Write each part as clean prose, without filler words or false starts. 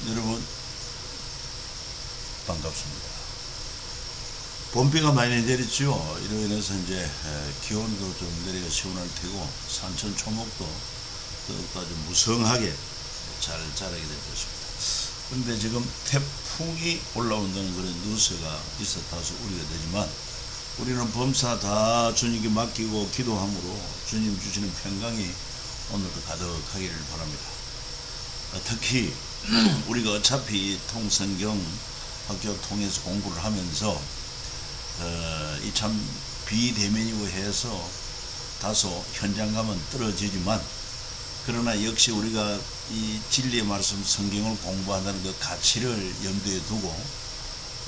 여러분 반갑습니다. 봄비가 많이 내렸죠. 이로 인해서 이제 기온도 좀 내려가 시원할 테고 산천 초목도 더욱더 아주 무성하게 잘 자라게 될 것입니다. 그런데 지금 태풍이 올라온다는 그런 뉴스가 있어 다소 우려가 되지만 우리는 범사 다 주님께 맡기고 기도함으로 주님 주시는 평강이 오늘도 가득하기를 바랍니다. 특히 우리가 어차피 통성경 학교 통해서 공부를 하면서 이 참 비대면이고 해서 다소 현장감은 떨어지지만 그러나 역시 우리가 이 진리의 말씀 성경을 공부한다는 그 가치를 염두에 두고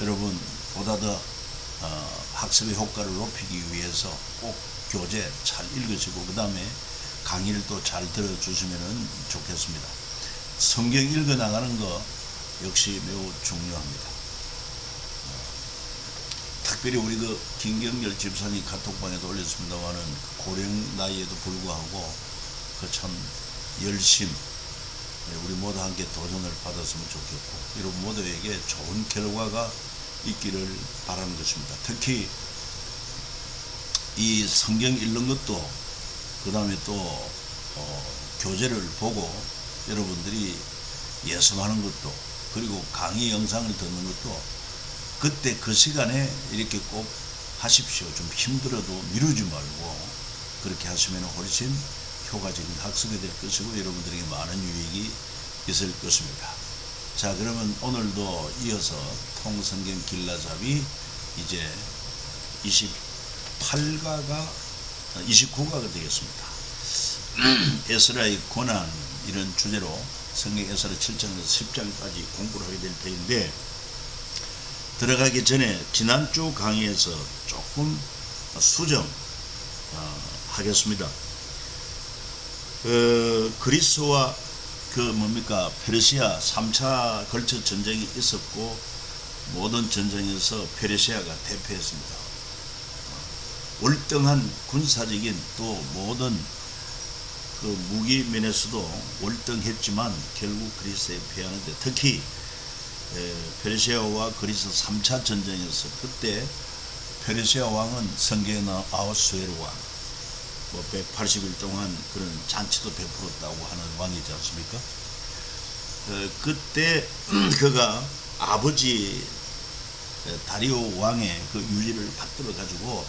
여러분 보다 더 학습의 효과를 높이기 위해서 꼭 교재 잘 읽으시고 그 다음에 강의를 또 잘 들어주시면 좋겠습니다. 성경 읽어 나가는 거 역시 매우 중요합니다. 특별히 우리 그 김경렬 집사님 카톡방에도 올렸습니다만은 고령 나이에도 불구하고 그 참 열심 우리 모두 함께 도전을 받았으면 좋겠고 여러분 모두에게 좋은 결과가 있기를 바라는 것입니다. 특히 이 성경 읽는 것도 그 다음에 또 교재를 보고 여러분들이 예습하는 것도 그리고 강의 영상을 듣는 것도 그때 그 시간에 이렇게 꼭 하십시오. 좀 힘들어도 미루지 말고 그렇게 하시면 훨씬 효과적인 학습이 될 것이고 여러분들에게 많은 유익이 있을 것입니다. 자, 그러면 오늘도 이어서 통성경 길라잡이 이제 29가가 되겠습니다. 에스라의 고난 이런 주제로 성경 에스라 7장에서 10장까지 공부를 하게 될 터인데 들어가기 전에 지난주 강의에서 조금 수정 하겠습니다. 그리스와 페르시아 3차 걸쳐 전쟁이 있었고 모든 전쟁에서 페르시아가 대패했습니다. 월등한 군사적인 또 모든 그 무기 면에서도 월등했지만 결국 그리스에 패하는데 특히 페르시아와 그리스 3차 전쟁에서 그때 페르시아 왕은 성경에 나온 아하수에로 왕 180일 동안 그런 잔치도 베풀었다고 하는 왕이지 않습니까? 그때 그가 아버지 다리오 왕의 그 유지를 받들어 가지고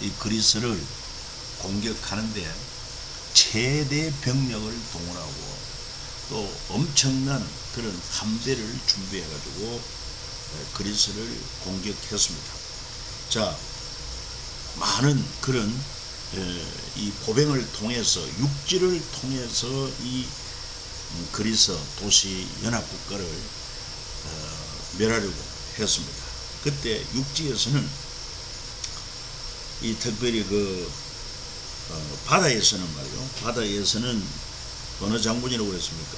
이 그리스를 공격하는데 최대 병력을 동원하고 또 엄청난 그런 함대를 준비해 가지고 그리스를 공격했습니다. 자, 많은 그런 이 보병을 통해서 육지를 통해서 이 그리스 도시 연합국가를 멸하려고 했습니다. 그때 육지에서는 이 특별히 바다에서는 말이요. 바다에서는 어느 장군이라고 했습니까?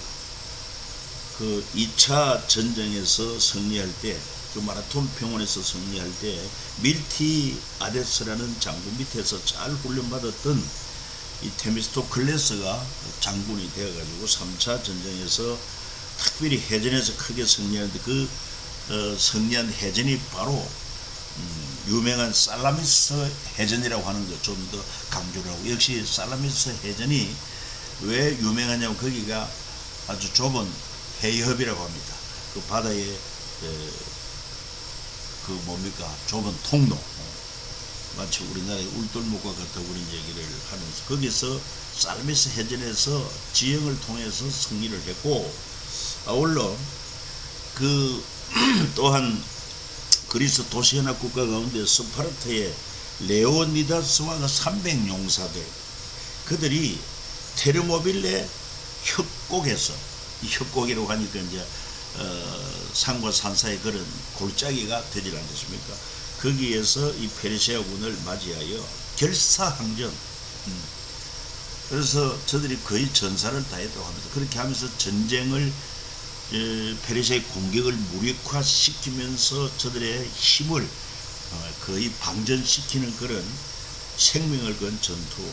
그 2차 전쟁에서 승리할 때, 그 마라톤 평원에서 승리할 때 밀티아데스라는 장군 밑에서 잘 훈련받았던 이 테미스토클레스가 장군이 되어가지고 3차 전쟁에서 특별히 해전에서 크게 승리하는데 그 승리한 해전이 바로 유명한 살라미스 해전이라고 하는 거 좀 더 강조를 하고 역시 살라미스 해전이 왜 유명하냐면 거기가 아주 좁은 해협이라고 합니다. 그 바다에 좁은 통로 마치 우리나라의 울돌목과 같다고 그런 얘기를 하면서 거기서 살라미스 해전에서 지형을 통해서 승리를 했고 아울러 그 또한 그리스 도시연합국가 가운데 스파르타의 레오니다스와 300용사들 그들이 테르모빌레 협곡에서 이 협곡이라고 하니까 이제 산과 산 사이 그런 골짜기가 되질 않겠습니까? 거기에서 이 페르시아군을 맞이하여 결사항전 그래서 저들이 거의 전사를 다했다고 합니다. 그렇게 하면서 전쟁을 페르시아의 공격을 무력화시키면서 저들의 힘을 거의 방전시키는 그런 생명을 건 전투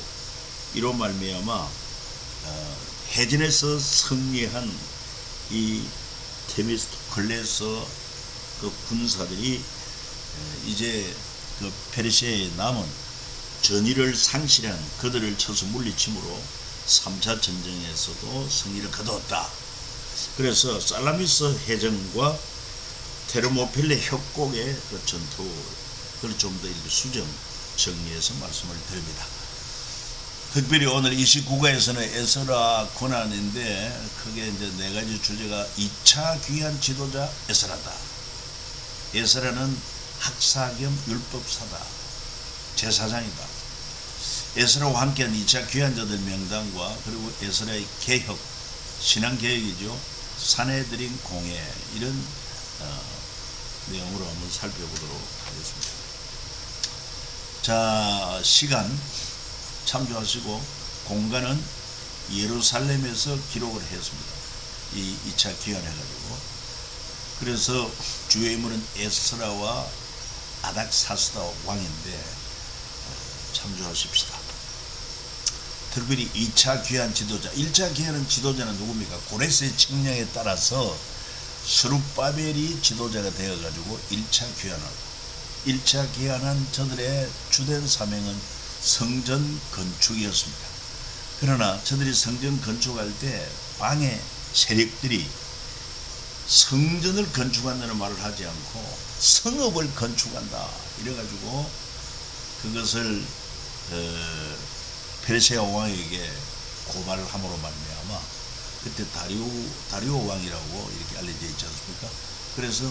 이로 말미암아 해전에서 승리한 이 테미스토클레스 그 군사들이 이제 그 페르시아에 남은 전의를 상실한 그들을 쳐서 물리침으로 3차 전쟁에서도 승리를 거두었다. 그래서 살라미스 해전과 테르모필레 협곡의 그 전투를 좀 더 수정 정리해서 말씀을 드립니다. 특별히 오늘 29가에서는 에스라 고난인데 크게 이제 네 가지 주제가 2차 귀한 지도자 에스라다. 에스라는 학사 겸 율법사다. 제사장이다. 에스라와 함께한 2차 귀한 자들 명단과 그리고 에스라의 개혁, 신앙개혁이죠. 사내들인 공예 이런 내용으로 한번 살펴보도록 하겠습니다. 자, 시간 참조하시고 공간은 예루살렘에서 기록을 했습니다. 이 2차 귀환해가지고. 그래서 주요 인물은 에스라와 아닥사스다 왕인데 참조하십시다. 특별히 2차 귀환 지도자, 1차 귀환은 지도자는 누굽니까? 고레스의 칙령에 따라서 스룹바벨이 지도자가 되어가지고 1차 귀환하고 1차 귀환한 저들의 주된 사명은 성전 건축이었습니다. 그러나 저들이 성전 건축할 때 방해 세력들이 성전을 건축한다는 말을 하지 않고 성읍을 건축한다 이래가지고 그것을 페르시아 왕에게 고발을 함으로 말미암아 그때 다리오 왕이라고 이렇게 알려져 있지 않습니까? 그래서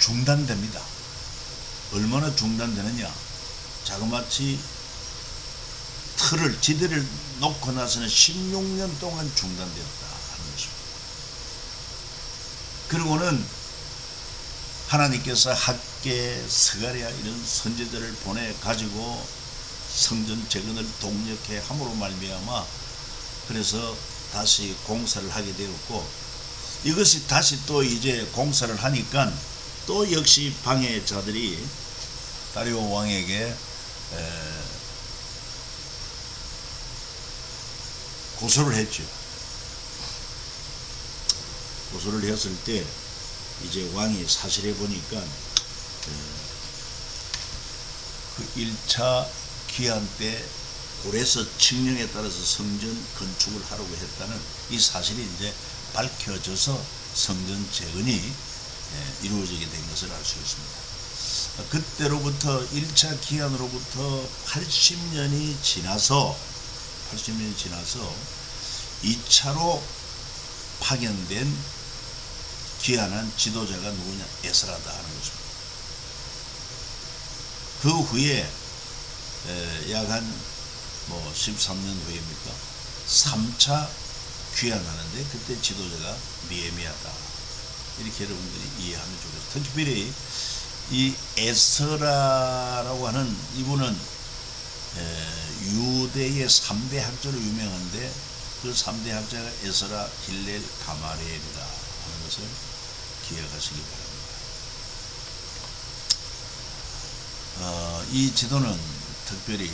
중단됩니다. 얼마나 중단되느냐? 자그마치 지대를 놓고 나서는 16년 동안 중단되었다 하는 것입니다. 그리고는 하나님께서 학개, 스가랴 이런 선지자를 보내 가지고 성전 재건을 독려케 함으로 말미암아 그래서 다시 공사를 하게 되었고 이것이 다시 또 이제 공사를 하니까 또 역시 방해자들이 다리오 왕에게 고소를 했죠. 고소를 했을 때 이제 왕이 사실해 보니까 그 1차 기한 때 고레스 칙령에 따라서 성전 건축을 하려고 했다는 이 사실이 이제 밝혀져서 성전 재건이 이루어지게 된 것을 알 수 있습니다. 그때로부터 1차 기한으로부터 80년이 지나서 2차로 파견된 귀환한 지도자가 누구냐? 에스라다 하는 것입니다. 그 후에 약 한 13년 후입니까? 3차 귀환하는데 그때 지도자가 느헤미야다. 이렇게 여러분들이 이해하면 좋겠습니다. 특별히 이 에스라라고 하는 이분은 유대의 3대 학자로 유명한데 그 3대 학자가 에스라, hil렐, 가마리엘이다 하는 것을 기억하시기 바랍니다. 이 지도는 특별히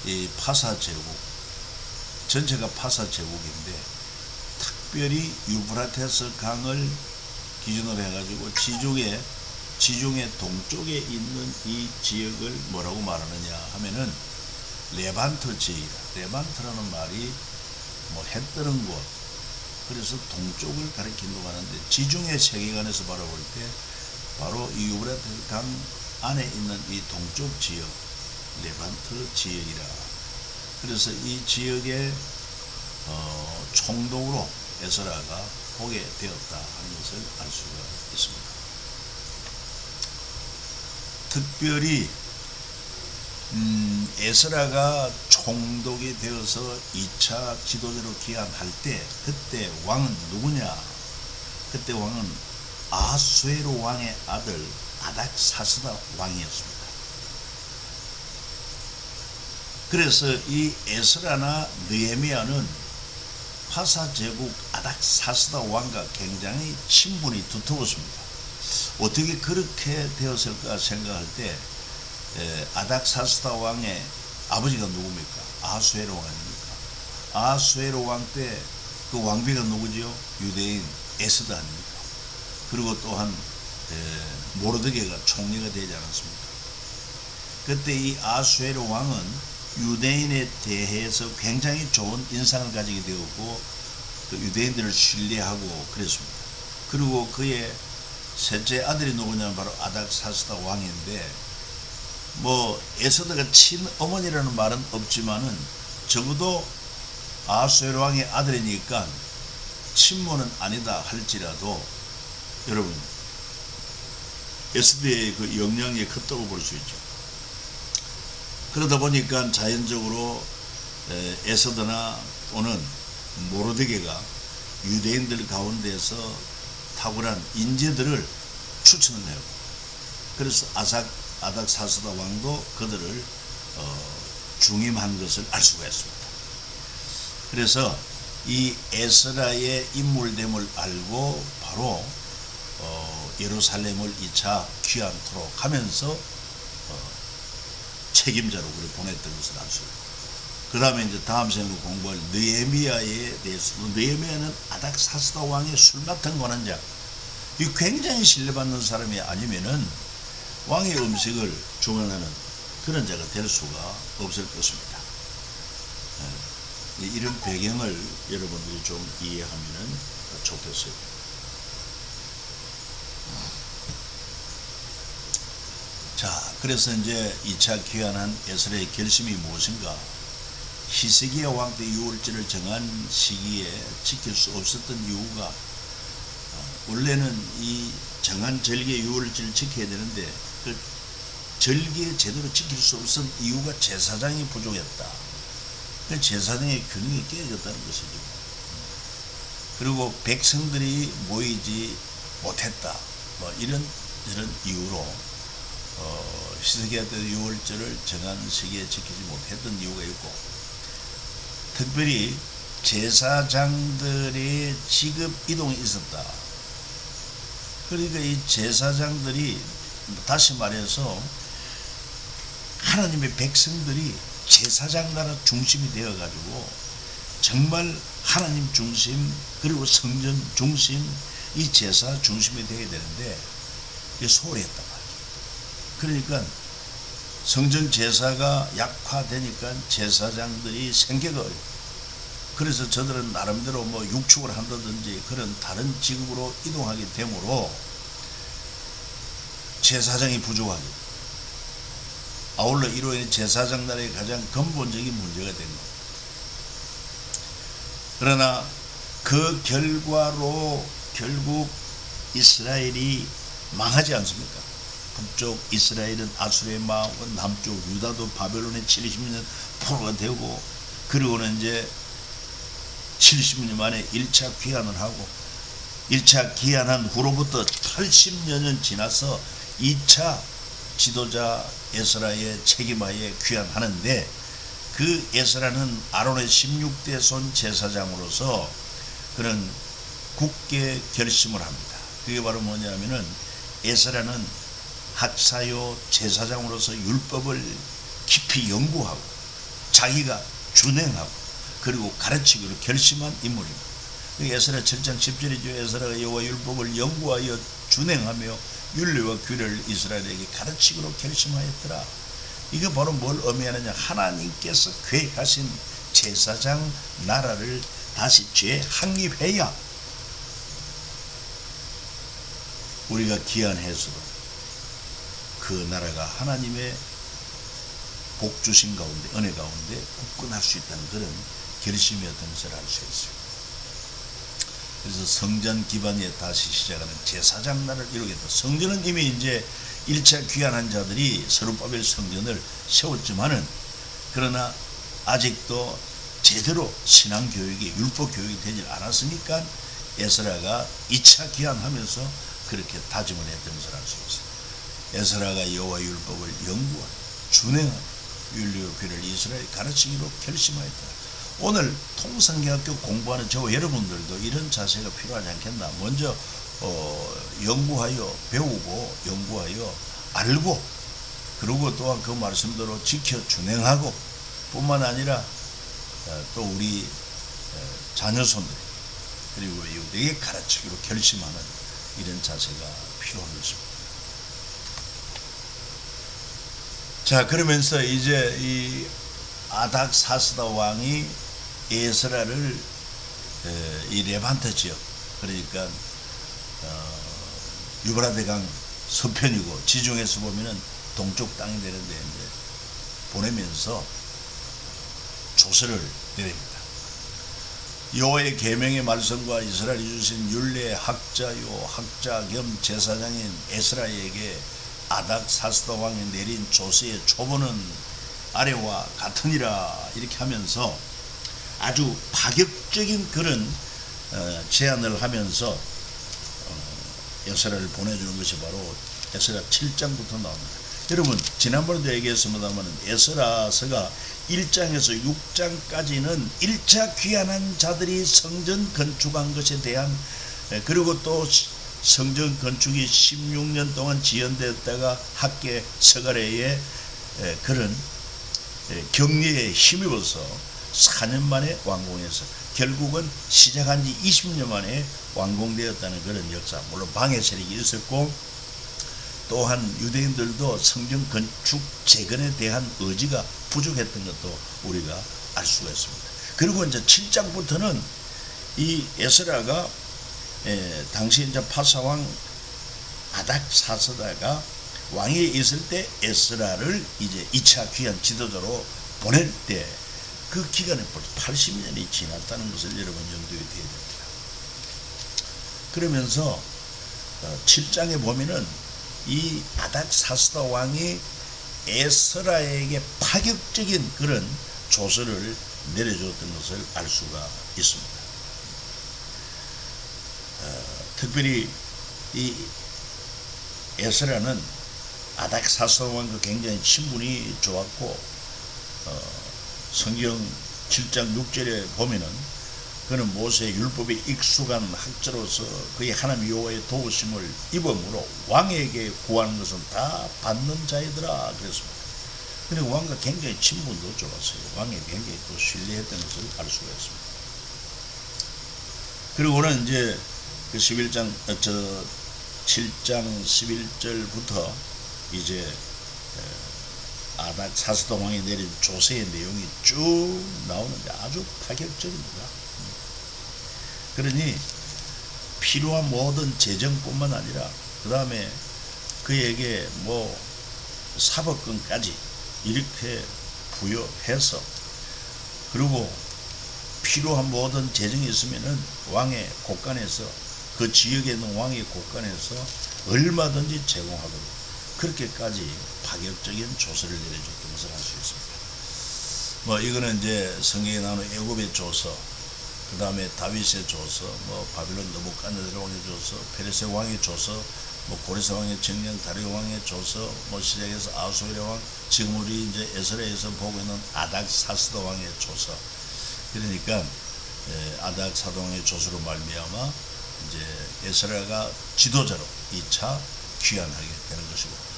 이 파사 제국 전체가 파사 제국인데 특별히 유브라테스 강을 기준으로 해가지고 지중해 동쪽에 있는 이 지역을 뭐라고 말하느냐 하면은 레반트 지역이다. 레반트라는 말이 해 뜨는 곳, 그래서 동쪽을 가리킨다고 하는데 지중해 세계관에서 바라볼 때 바로 이 유브라테스 강 안에 있는 이 동쪽 지역 레반트 지역이라. 그래서 이 지역의 총독으로 에스라가 오게 되었다 하는 것을 알 수가 있습니다. 특별히 에스라가 총독이 되어서 2차 지도자로 귀환할 때 그때 왕은 누구냐? 그때 왕은 아수에로 왕의 아들 아닥사스다 왕이었습니다. 그래서 이 에스라나 느헤미야는 파사 제국 아닥사스다 왕과 굉장히 친분이 두터웠습니다. 어떻게 그렇게 되었을까 생각할 때 아닥사스다 왕의 아버지가 누굽니까? 아수에로 왕입니까? 아수에로 왕 때 그 왕비가 누구지요? 유대인 에스더 아닙니까? 그리고 또한 모르드게가 총리가 되지 않았습니까? 그때 이 아수에로 왕은 유대인에 대해서 굉장히 좋은 인상을 가지게 되었고 또 유대인들을 신뢰하고 그랬습니다. 그리고 그의 셋째 아들이 누구냐면 바로 아닥사스다 왕인데, 뭐 에스더가 친어머니라는 말은 없지만은 적어도 아수에로 왕의 아들이니까 친모는 아니다 할지라도 여러분 에스더의 그 영향이 컸다고 볼 수 있죠. 그러다 보니까 자연적으로 에스더나 또는 모르드게가 유대인들 가운데서 탁월한 인재들을 추천해요. 그래서 아닥사스다 왕도 그들을 중임한 것을 알 수가 있습니다. 그래서 이 에스라의 인물됨을 알고 바로 예루살렘을 2차 귀환토록 하면서 책임자로 그를 보냈던 것을 알 수 있고, 그 다음에 이제 다음 생으로 공부할 느헤미야에 대해서도, 느헤미야는 아닥사스다 왕의 술 맡은 권한자, 이 굉장히 신뢰받는 사람이 아니면은 왕의 음식을 주문하는 그런 자가 될 수가 없을 것입니다. 이런 배경을 여러분들이 좀 이해하면 좋겠어요. 자, 그래서 이제 2차 귀환한 에스라의 결심이 무엇인가? 히스기야 왕 때 유월절을 정한 시기에 지킬 수 없었던 이유가, 원래는 이 정한 절기의 유월절을 지켜야 되는데 그 절기에 제대로 지킬 수 없었던 이유가 제사장이 부족했다. 그 제사장의 균형이 깨졌다는 것이죠. 그리고 백성들이 모이지 못했다. 뭐 이런 이유로 히스기야 때 유월절을 정한 시기에 지키지 못했던 이유가 있고, 특별히 제사장들의 직업 이동이 있었다. 그러니까 이 제사장들이, 다시 말해서 하나님의 백성들이 제사장 나라 중심이 되어 가지고 정말 하나님 중심, 그리고 성전 중심, 이 제사 중심이 되어야 되는데 이게 소홀히 했단 말이에요. 그러니까 성전 제사가 약화되니까 제사장들이 생계가 어려워. 그래서 저들은 나름대로 뭐 육축을 한다든지 그런 다른 직업으로 이동하게 되므로 제사장이 부족하게, 아울러 이로 인해 제사장 나라의 가장 근본적인 문제가 된 겁니다. 그러나 그 결과로 결국 이스라엘이 망하지 않습니까? 북쪽 이스라엘은 아수르의 망하고 남쪽 유다도 바벨론의 70년 포로가 되고, 그리고는 이제 70년 만에 1차 귀환을 하고, 1차 귀환한 후로부터 80여 년 지나서 2차 지도자 에스라의 책임하에 귀환하는데, 그 에스라는 아론의 16대 손 제사장으로서 그런 굳게 결심을 합니다. 그게 바로 뭐냐면은 에스라는 학사요 제사장으로서 율법을 깊이 연구하고 자기가 준행하고 그리고 가르치기로 결심한 인물입니다. 에스라 7장 10절이죠. 에스라가 여호와 율법을 연구하여 준행하며 율례와 규례를 이스라엘에게 가르치기로 결심하였더라. 이게 바로 뭘 의미하느냐? 하나님께서 계획하신 제사장 나라를 다시 재확립해야 우리가 귀환해서도 그 나라가 하나님의 복 주신 가운데, 은혜 가운데 굳건할 수 있다는 그런 결심이었던 것을 알 수 있어요. 그래서 성전 기반에 다시 시작하는 제사장 나라를 이루겠다. 성전은 이미 이제 1차 귀환한 자들이 스룹바벨 성전을 세웠지만은, 그러나 아직도 제대로 신앙교육이, 율법교육이 되질 않았으니까 에스라가 2차 귀환하면서 그렇게 다짐을 했던 것을 알 수 있어요. 에스라가 여호와 율법을 연구하고 준행하고 율례와 규례를 이스라엘에 가르치기로 결심하였다. 오늘 통상대학교 공부하는 저와 여러분들도 이런 자세가 필요하지 않겠나? 먼저 연구하여 배우고 연구하여 알고, 그리고 또한 그 말씀대로 지켜 준행하고, 뿐만 아니라 또 우리 자녀손들, 그리고 이웃에게 가르치기로 결심하는 이런 자세가 필요한 것입니다. 자, 그러면서 이제 이 아닥사스다 왕이 에스라를 이 레반트 지역, 그러니까 유브라데강 서편이고 지중해에서 보면은 동쪽 땅이 되는데 이제 보내면서 조서를 내립니다. 여호와의 계명의 말씀과 이스라엘이 주신 율례의 학자 겸 제사장인 에스라에게 아닥사스다 왕이 내린 조서의 초본은 아래와 같으니라 이렇게 하면서 아주 파격적인 그런 제안을 하면서 에스라를 보내주는 것이 바로 에스라 7장부터 나옵니다. 여러분 지난번에도 얘기했습니다만 에스라서가 1장에서 6장까지는 1차 귀환한 자들이 성전 건축한 것에 대한, 그리고 또 성전 건축이 16년 동안 지연되었다가 학계 서가래의 그런 격리에 힘입어서 4년 만에 완공해서 결국은 시작한 지 20년 만에 완공되었다는 그런 역사. 물론 방해 세력이 있었고 또한 유대인들도 성전 건축 재건에 대한 의지가 부족했던 것도 우리가 알 수가 있습니다. 그리고 이제 7장부터는 이 에스라가 당시 이제 파사왕 아닥사스다가 왕위에 있을 때 에스라를 이제 2차 귀환 지도자로 보낼 때 그 기간에 벌써 80년이 지났다는 것을 여러분 염두에 둬야 됩니다. 그러면서 7장에 보면은 이 아닥사스다 왕이 에스라에게 파격적인 그런 조서를 내려줬던 것을 알 수가 있습니다. 특별히 이 에스라는 아닥사스다 왕과 굉장히 친분이 좋았고 성경 7장 6절에 보면은 그는 모세의 율법에 익숙한 학자로서 그의 하나님 여호와의 도우심을 입음으로 왕에게 구하는 것은 다 받는 자이더라 그랬습니다. 그리고 왕과 굉장히 친분도 좋았어요. 왕에 굉장히 또 신뢰했던 것을 알 수가 있습니다. 그리고는 이제 그 7장 11절부터 이제 아닥사스다 왕이 내린 조서의 내용이 쭉 나오는데 아주 파격적입니다. 그러니 필요한 모든 재정뿐만 아니라 그 다음에 그에게 뭐 사법권까지 이렇게 부여해서, 그리고 필요한 모든 재정이 있으면은 왕의 곳간에서, 그 지역에 있는 왕의 곳간에서 얼마든지 제공하도록 그렇게까지 파격적인 조서를 내려줬던 것을 알 수 있습니다. 뭐 이거는 이제 성경에 나오는 애굽의 조서, 그 다음에 다윗의 조서, 뭐 바빌론 느부갓네살 왕의 조서, 페르시아 왕의 조서, 뭐 고레스 왕의 정령, 다리오 왕의 조서, 뭐 시작해서 아수르 왕, 지금 우리 이제 에스라에서 보고 있는 아닥사스다 왕의 조서. 그러니까 아닥사스다 왕의 조서로 말미암아 이제 에스라가 지도자로 2차 귀환하게 되는 것이고,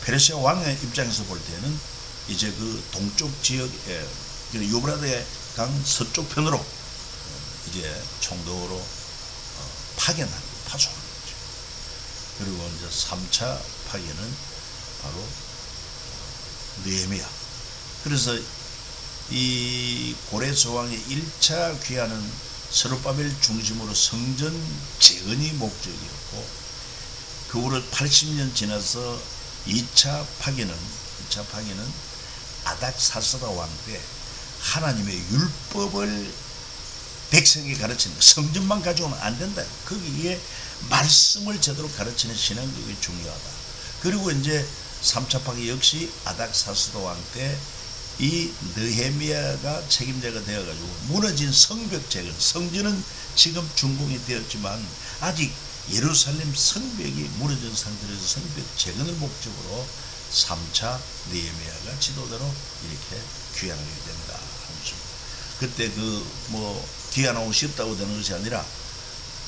페르시아 왕의 입장에서 볼 때는 이제 그 동쪽 지역에 유브라데 강 서쪽 편으로 이제 총독으로 파견하는, 파송하는 거죠. 그리고 이제 3차 파견은 바로 느헤미야. 그래서 이 고레스 왕의 1차 귀환은 스룹바벨 중심으로 성전 재건이 목적이었고, 그 후로 80년 지나서 2차 파견은 아닥사스다 왕 때 하나님의 율법을 백성에게 가르치는, 성전만 가져오면 안 된다. 거기에 말씀을 제대로 가르치는 신앙교육이 중요하다. 그리고 이제 3차 파견 역시 아닥사스다 왕 때 이 느헤미야가 책임자가 되어가지고 무너진 성벽 재건, 성전은 지금 준공이 되었지만 아직 예루살렘 성벽이 무너진 상태에서 성벽 재건을 목적으로 3차 느헤미야가 지도자로 이렇게 귀환하게 된다 하는 것입니다. 그때 그 뭐 귀환하고 싶다고 되는 것이 아니라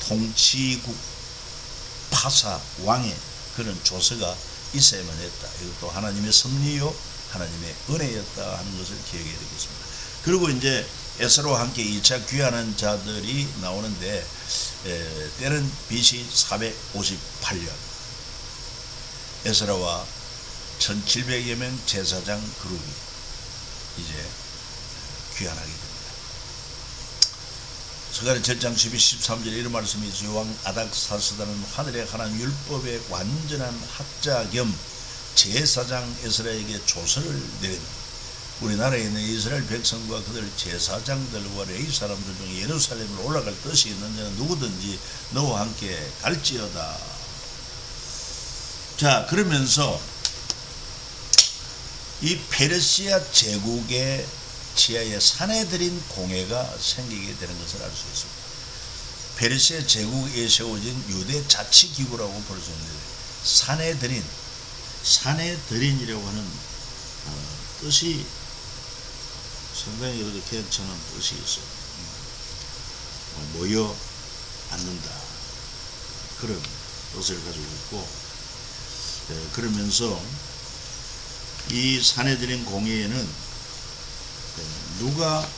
통치국 파사 왕의 그런 조서가 있어야만 했다. 이것도 하나님의 섭리요 하나님의 은혜였다 하는 것을 기억해야 되겠습니다. 그리고 이제 에스라와 함께 2차 귀환한 자들이 나오는데 때는 BC 458년 에스라와 1700여 명 제사장 그룹이 이제 귀환하게 됩니다. 스가랴 7장 12, 13절에 이런 말씀이 있어요. 왕 아닥사스다는 하늘의 하나님 율법의 완전한 학자 겸 제사장 에스라에게 조서를 내립니다. 우리나라에 있는 이스라엘 백성과 그들 제사장들과 레위 사람들 중에 예루살렘으로 올라갈 뜻이 있는 자는 누구든지 너와 함께 갈지어다. 자, 그러면서 이 페르시아 제국의 지하에 사내들인 공회가 생기게 되는 것을 알 수 있습니다. 페르시아 제국에 세워진 유대 자치기구라고 볼 수 있는데 사내들인이라고 하는 뜻이 상당히 그래도 괜찮은 뜻이 있어요. 모여 앉는다 그런 뜻을 가지고 있고, 그러면서 이 사내들인 공회에는 누가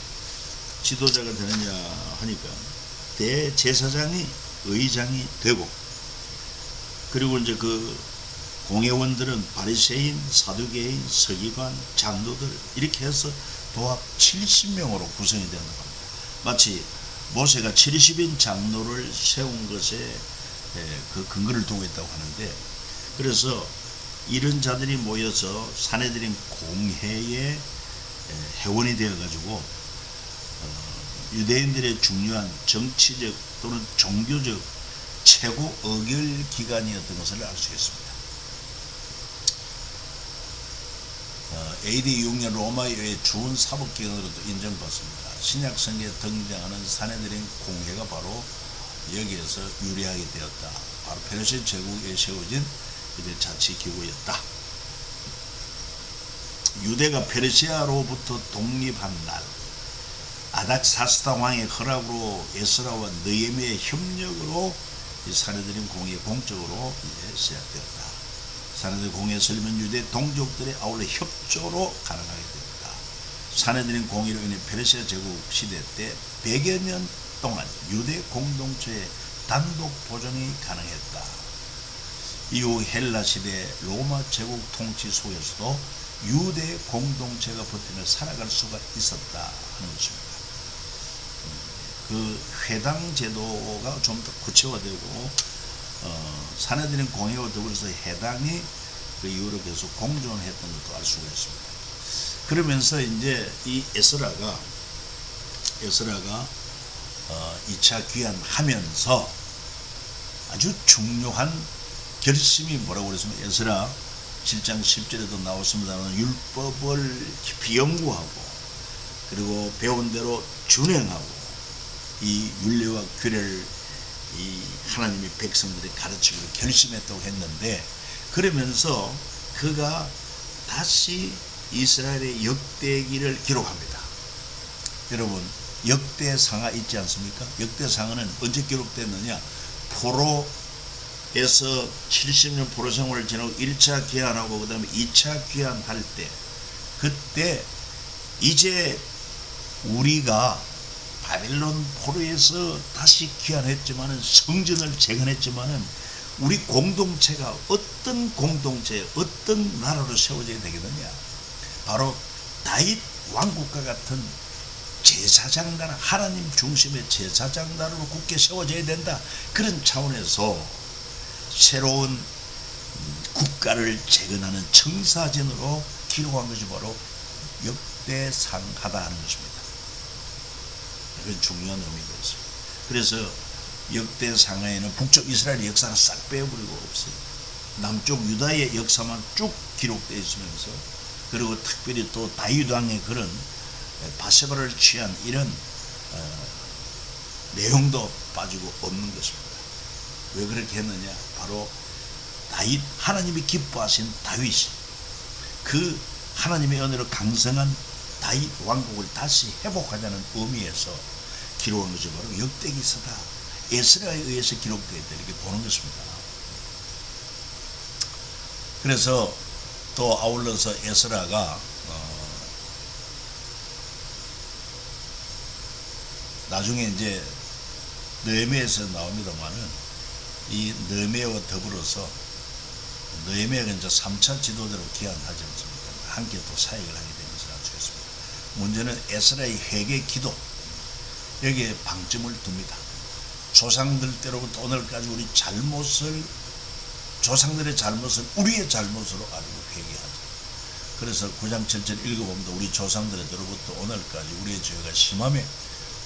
지도자가 되느냐 하니까 대제사장이 의장이 되고, 그리고 이제 그 공회원들은 바리새인, 사두개인, 서기관, 장로들 이렇게 해서 도합 70명으로 구성이 된다고 합니다. 마치 모세가 70인 장로를 세운 것에 그 근거를 두고 있다고 하는데, 그래서 이런 자들이 모여서 사내들인 공회의 회원이 되어 가지고 유대인들의 중요한 정치적 또는 종교적 최고 의결 기관이었던 것을 알 수 있습니다. AD 6년 로마의 주운 사법기관으로도 인정받습니다. 신약 성경에 등장하는 사내들인 공회가 바로 여기에서 유래하게 되었다. 바로 페르시아 제국에 세워진 유대 자치기구였다. 유대가 페르시아로부터 독립한 날, 아닥사스다 왕의 허락으로 에스라와 느헤미야의 협력으로 이 사내들인 공회 공적으로 이제 시작되었다. 사내들 공회에 설립한 유대 동족들의 아울러 협조로 가능하게 됩니다. 사내들인 공회로 인해 페르시아 제국 시대 때 100여 년 동안 유대 공동체의 단독 보존이 가능했다. 이후 헬라 시대 로마 제국 통치 속에서도 유대 공동체가 버티며 살아갈 수가 있었다 하는 것입니다. 그 회당 제도가 좀 더 구체화되고 사내들인 공회와 더불어서 해당이 그 이후로 계속 공존했던 것도 알 수가 있습니다. 그러면서 이제 이 에스라가 2차 귀환하면서 아주 중요한 결심이 뭐라고 그랬습니까? 에스라 7장 10절에도 나왔습니다만 율법을 깊이 연구하고 그리고 배운 대로 준행하고 이 윤례와 규례를 이 하나님의 백성들이 가르치기로 결심했다고 했는데, 그러면서 그가 다시 이스라엘의 역대기를 기록합니다. 여러분, 역대상하 있지 않습니까? 역대상하는 언제 기록됐느냐? 포로에서 70년 포로 생활을 지나고 1차 귀환하고 그 다음에 2차 귀환할 때, 그때 이제 우리가 바벨론 포로에서 다시 귀환했지만은 성전을 재건했지만은 우리 공동체가 어떤 공동체, 어떤 나라로 세워져야 되겠느냐? 바로 다윗 왕국과 같은 제사장 나라, 하나님 중심의 제사장 나라로 굳게 세워져야 된다. 그런 차원에서 새로운 국가를 재건하는 청사진으로 기록한 것이 바로 역대상하다 하는 것입니다. 그건 중요한 의미가 있습니다. 그래서 역대상하에는 북쪽 이스라엘 역사는 싹 빼버리고 없어요. 남쪽 유다의 역사만 쭉 기록되어 있으면서, 그리고 특별히 또 다윗 왕의 그런 바세바를 취한 이런 내용도 빠지고 없는 것입니다. 왜 그렇게 했느냐? 바로 다윗, 하나님이 기뻐하신 다윗이 그 하나님의 은혜로 강성한 다윗 왕국을 다시 회복하자는 의미에서 기록한 것이 바로 역대기서다. 에스라에 의해서 기록되어 있다. 이렇게 보는 것입니다. 그래서 또 아울러서 에스라가 나중에 이제 느헤미야에서 나옵니다만은 이 느헤미야와 더불어서 느헤미야가 이제 3차 지도자로 기한하지 않습니까? 함께 또 사역을 하게 된 것을 알 수 있습니다. 문제는 에스라의 회개 기도, 여기에 방점을 둡니다. 조상들 때로부터 오늘까지 우리 잘못을, 조상들의 잘못을 우리의 잘못으로 알고 회개하자. 그래서 9장 7절 읽어봅니다. 우리 조상들 때로부터 오늘까지 우리의 죄가 심하며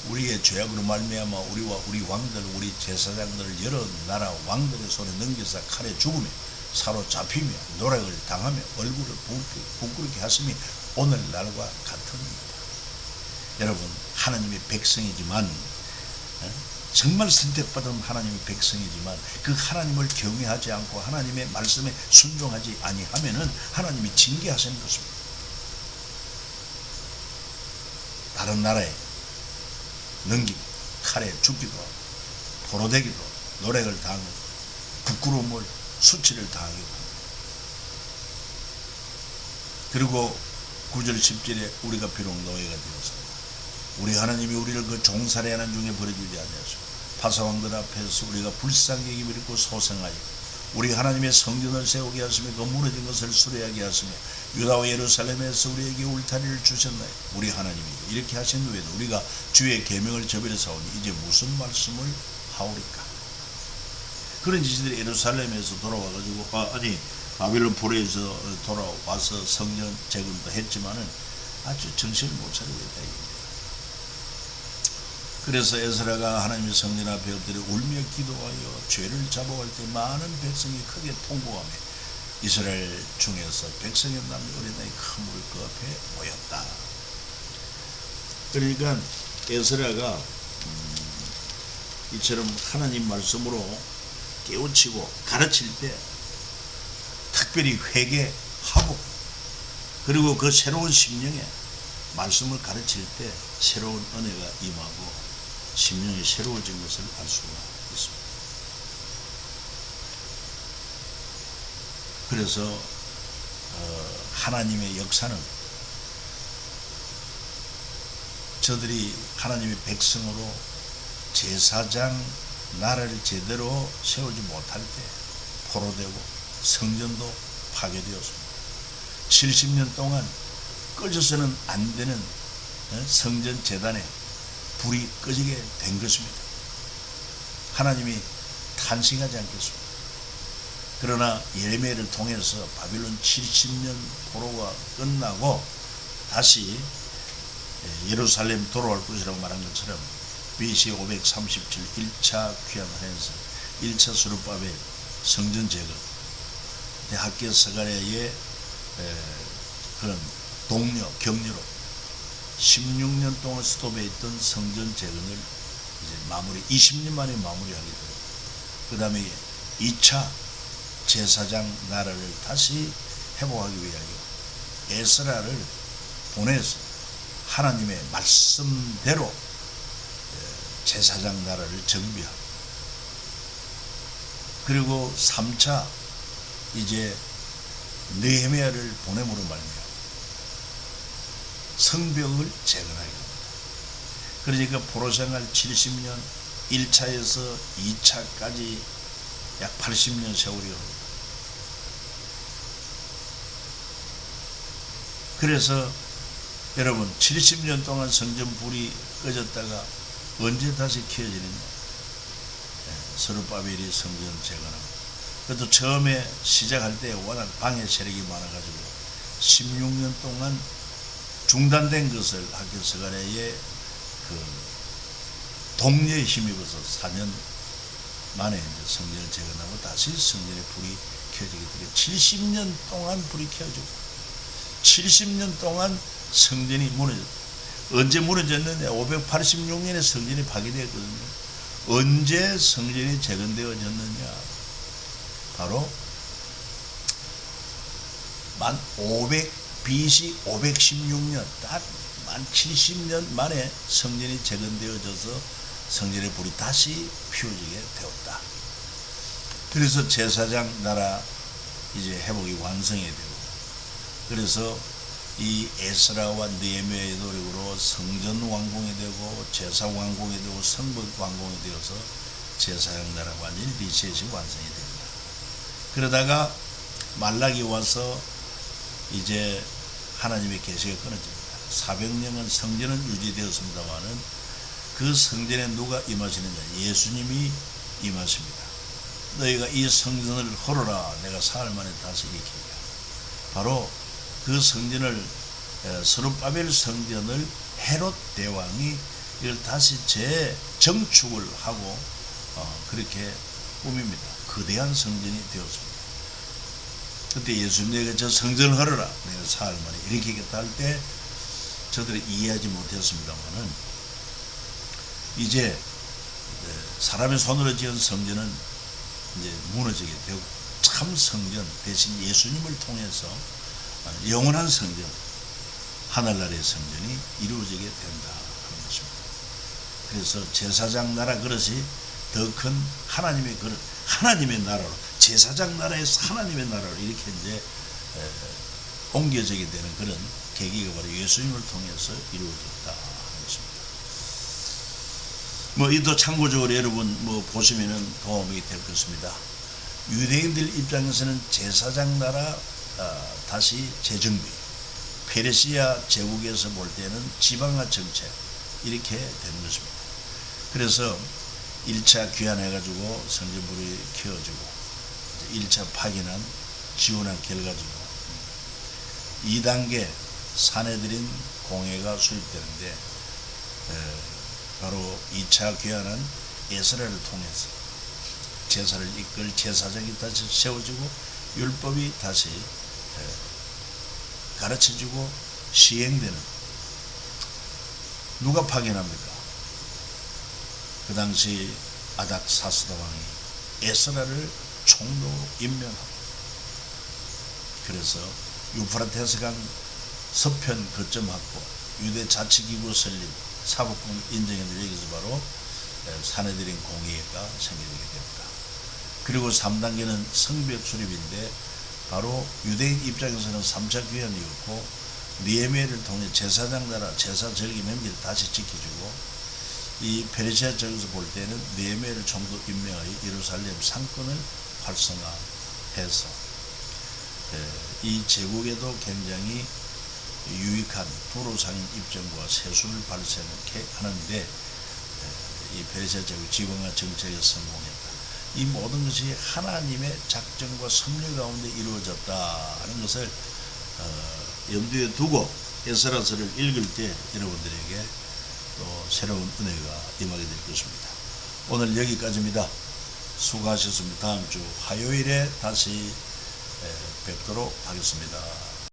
우리의 죄악으로 말미암아 우리와 우리 왕들, 우리 제사장들을 여러 나라 왕들의 손에 넘겨서 칼에 죽으며 사로잡히며 노략을 당하며 얼굴을 부끄럽게 하심이 오늘날과 같습니다. 여러분, 하나님의 백성이지만, 정말 선택받은 하나님의 백성이지만 그 하나님을 경외하지 않고 하나님의 말씀에 순종하지 아니하면은 하나님이 징계하시는 것입니다. 다른 나라에 넘기고 칼에 죽기도 하고 포로되기도 하고 노략을 당하고 부끄러움을 수치를 당하기도 합니다. 그리고 9절 10절에 우리가 비록 노예가 되었습니다. 우리 하나님이 우리를 그 종살이하는 중에 버려두지 아니하시고 파사왕들 앞에서 우리가 불쌍히 여기며 있고 소생하여 우리 하나님의 성전을 세우게 하시며 그 무너진 것을 수리하게 하시며 유다와 예루살렘에서 우리에게 울타리를 주셨나요? 우리 하나님이 이렇게 하신 후에도 우리가 주의 계명을 저버려 사오니 이제 무슨 말씀을 하오리까? 그런 지들이 예루살렘에서 돌아와가지고 아니 바빌론 포로에서 돌아와서 성전 재건도 했지만은 아주 정신을 못 차리고 있다. 그래서 에스라가 하나님의 성전 앞에 엎드려 울며 기도하여 죄를 잡아갈 때 많은 백성이 크게 통곡하며 이스라엘 중에서 백성의 남녀 어린아이 큰 무리 그 앞에 모였다. 그러니까 에스라가 이처럼 하나님 말씀으로 깨우치고 가르칠 때 특별히 회개하고 그리고 그 새로운 심령에 말씀을 가르칠 때 새로운 은혜가 임하고 심령이 새로워진 것을 알 수가 있습니다. 그래서 하나님의 역사는 저들이 하나님의 백성으로 제사장 나라를 제대로 세우지 못할 때 포로되고 성전도 파괴되었습니다. 70년 동안 꺼져서는 안 되는 성전 제단에 불이 꺼지게 된 것입니다. 하나님이 탄식하지 않겠습니다. 그러나 예레미야를 통해서 바빌론 70년 포로가 끝나고 다시 예루살렘 돌아올 것이라고 말한 것처럼 BC 537 1차 귀환을 해서 1차 스룹바벨 성전 제거, 학교 스가랴의 그런 동료, 격려로 16년 동안 스톱해 있던 성전 재건을 이제 20년 만에 마무리하게 되고, 그 다음에 2차 제사장 나라를 다시 회복하기 위하여 에스라를 보내서 하나님의 말씀대로 제사장 나라를 정비하고, 그리고 3차 이제 느헤미야를 보냄으로 말미암아 성벽을 재건하게 합니다. 그러니까 포로생활 70년 1차에서 2차까지 약 80년 세월이 흐릅니다. 그래서 여러분 70년 동안 성전 불이 꺼졌다가 언제 다시 켜지느냐? 스룹바벨이 성전 재건하고, 그것도 처음에 시작할 때 워낙 방해 세력이 많아가지고 16년 동안 중단된 것을 학교 스가랴의 그 동료에 힘입어서 4년 만에 이제 성전을 재건하고 다시 성전에 불이 켜지게 되고 70년 동안 불이 켜지고 70년 동안 성전이 무너졌다. 언제 무너졌느냐? 586년에 성전이 파괴되었거든요. 언제 성전이 재건되어졌느냐? 바로 BC 516년, 딱 만 70년 만에 성전이 재건되어져서 성전의 불이 다시 피워지게 되었다. 그래서 제사장 나라 이제 회복이 완성이 되고, 그래서 이 에스라와 느헤미야의 노력으로 성전 완공이 되고 제사 완공이 되고 성벽 완공이 되어서 제사장 나라가 완전히 리셋이 완성이 됩니다. 그러다가 말라기 와서 이제 하나님의 계시가 끊어집니다. 400년은 성전은 유지되었습니다만은 그 성전에 누가 임하시느냐? 예수님이 임하십니다. 너희가 이 성전을 헐어라, 내가 사흘 만에 다시 일으키리라. 바로 그 성전을, 스룹바벨 성전을 헤롯 대왕이 이걸 다시 재정축을 하고 그렇게 꾸밉니다. 거대한 성전이 되었습니다. 그때 예수님, 내가 저 성전을 헐어라, 내가 사흘 만에 일으키겠다 할 때 저들이 이해하지 못했습니다만은 이제 사람의 손으로 지은 성전은 이제 무너지게 되고 참 성전 대신 예수님을 통해서 영원한 성전, 하늘나라의 성전이 이루어지게 된다 하는 것입니다. 그래서 제사장 나라 그릇이 더 큰 하나님의 그릇, 하나님의 나라로, 제사장 나라에서 하나님의 나라로 이렇게 이제 옮겨지게 되는 그런 계기가 바로 예수님을 통해서 이루어졌다 하는 것입니다. 이도 참고적으로 여러분 보시면은 도움이 될 것입니다. 유대인들 입장에서는 제사장 나라 다시 재정비, 페르시아 제국에서 볼 때는 지방화 정책 이렇게 되는 것입니다. 그래서 1차 귀환해가지고 성전불이 켜지고 1차 파견한 지원한 결과적으로 2단계 사내들인 공회가 수립되는데 바로 2차 귀환한 에스라를 통해서 제사를 이끌 제사장이 다시 세워지고 율법이 다시 가르쳐지고 시행되는. 누가 파견합니까? 그 당시 아닥사스다 왕이 에스라를 총독으로 임명하고, 그래서 유프라테스강 서편 거점 확보, 유대 자치기구 설립, 사법권 인정해서 여기서 바로 사내들인 공의회가 생겨나게 됩니다. 그리고 3단계는 성벽 수립인데 바로 유대인 입장에서는 3차 귀환이었고 느헤미야를 통해 제사장 나라 제사 절기 명기를 다시 지켜주고, 이 페르시아 쪽에서 볼 때는 느헤미야를 총독 임명하여 예루살렘 상권을 활성화해서 이 제국에도 굉장히 유익한 도로상인 입점과 세수를 발생하게 하는데 이 페르시아 제국 지방화 정책에 성공했다. 이 모든 것이 하나님의 작정과 섭리 가운데 이루어졌다 하는 것을 염두에 두고 에스라서를 읽을 때 여러분들에게 또 새로운 은혜가 임하게 될 것입니다. 오늘 여기까지입니다. 수고하셨습니다. 다음 주 화요일에 다시 뵙도록 하겠습니다.